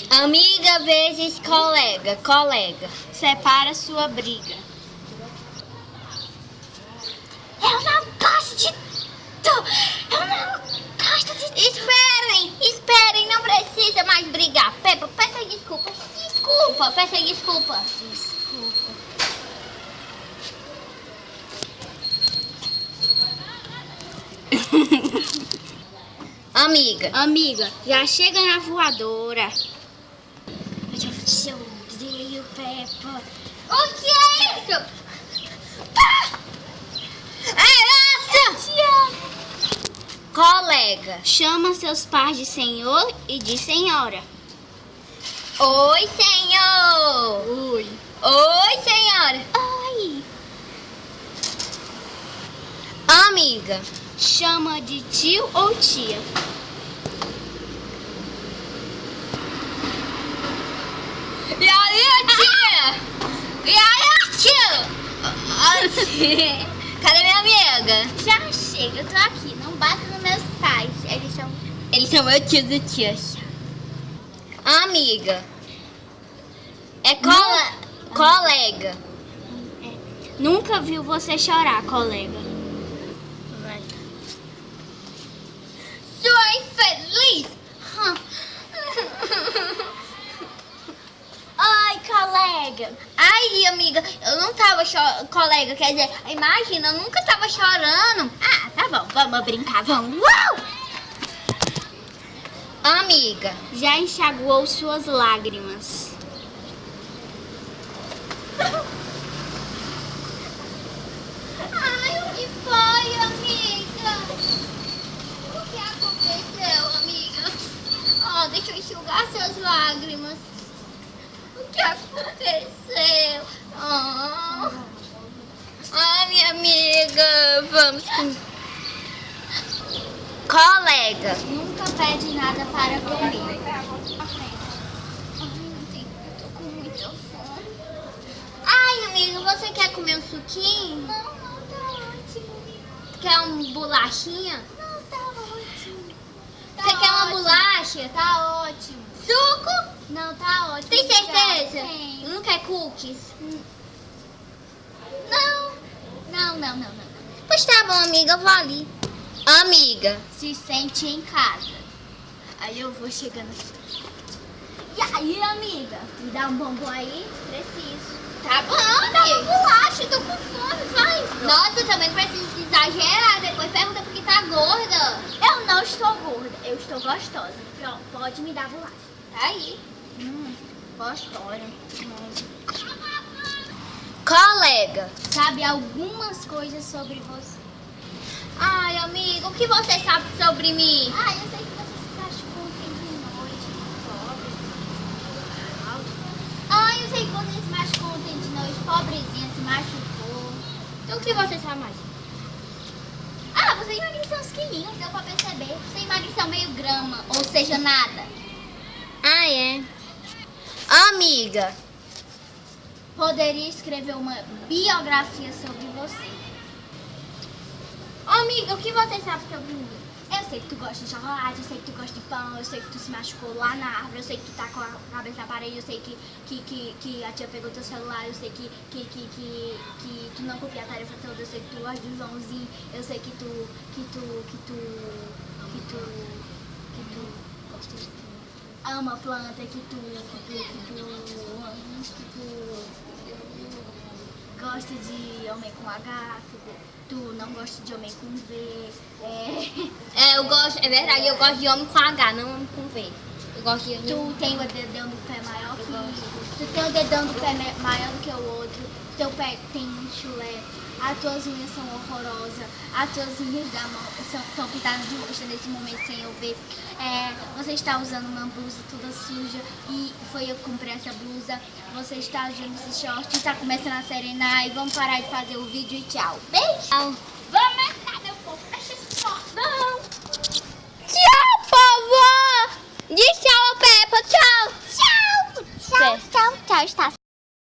Amiga vezes colega. Colega. Separa sua briga. Eu não gosto de tu. Eu não gosto de tu. Esperem, não precisa mais brigar. Peppa, peça desculpa. Peça desculpa. Amiga, já chega na voadora. Eu odeio Peppa. O que é isso? É essa! Te amo. Colega. Chama seus pais de senhor e de senhora. Oi, senhor. Oi, senhora. Oi. Amiga. Chama de tio ou tia. E aí, tia? Cadê minha amiga? Já chega, eu tô aqui. Não bata nos meus pais. Eles são meus tios e tias. Amiga. É colega. Nunca viu você chorar, colega. Sou infeliz. Ai, colega. Ai, amiga, eu não tava chorando. Colega, quer dizer, imagina, eu nunca tava chorando. Ah, tá bom, vamos brincar, vamos. Amiga. Já enxaguou suas lágrimas. Ai, o que foi, amiga? O que aconteceu, amiga? Oh, deixa eu enxugar suas lágrimas. O que aconteceu? Minha amiga, vamos com... Colega. Nunca pede nada para comer. Eu tô com muita fome. Ai, amiga, você quer comer um suquinho? Não, tá ótimo. Quer uma bolachinha? Não, tá ótimo. Você quer uma bolacha? Tá ótimo. Suco? Não, tá ótimo. Tem certeza? Tem. Não quer cookies? Não. Pois tá bom, amiga, eu vou ali. Amiga. Se sente em casa. Aí eu vou chegando aqui. E aí, amiga? Me dá um bombom aí? Preciso. Tá bom, Me dá uma amiga. bolacha, eu tô com fome, vai. Nossa, eu também preciso exagerar. Depois pergunta por que tá gorda. Eu não estou gorda, eu estou gostosa. Pronto, pode me dar bolacha. Tá aí. Gostosa. Colega. Sabe algumas coisas sobre você. Ai, amiga, o que você sabe sobre mim? Ah, eu sei que você se machucou ontem de noite, pobre. Ah, eu sei que você se machucou ontem de noite, pobrezinha, se machucou. Então o que você sabe mais? Ah, você emagreceu uns quilinhos, deu pra perceber. Você emagreceu meio grama, ou seja, nada. Ah, é. Amiga. Poderia escrever uma biografia sobre você. Amiga, o que você sabe sobre mim? Eu sei que tu gosta de chocolate, eu sei que tu gosta de pão, eu sei que tu se machucou lá na árvore, eu sei que tu tá com a cabeça na parede, eu sei que a tia pegou teu celular, eu sei que tu não copia a tarefa toda, eu sei que tu gosta de Joãozinho, eu sei que tu ama planta, que tu gosta de homem com H, tu não gosta de homem com V. Eu gosto, é verdade, eu gosto de homem com H, não homem com V. Eu gosto de Tu tem o dedão do pé maior que tu tem o dedão do pé maior do que o outro, teu pé tem um chulé, as tuas unhas são horrorosas, as tuas unhas da mão estão pintadas de roxa nesse momento sem eu ver. Você está usando uma blusa toda suja e foi eu que comprei essa blusa. Você está usando esse short e está começando a serenar e vamos parar de fazer o vídeo e tchau. Beijo! Vamos entrar, meu povo, fecha esse portão! Tchau, vovó! Diz tchau, Peppa, tchau! Tchau, está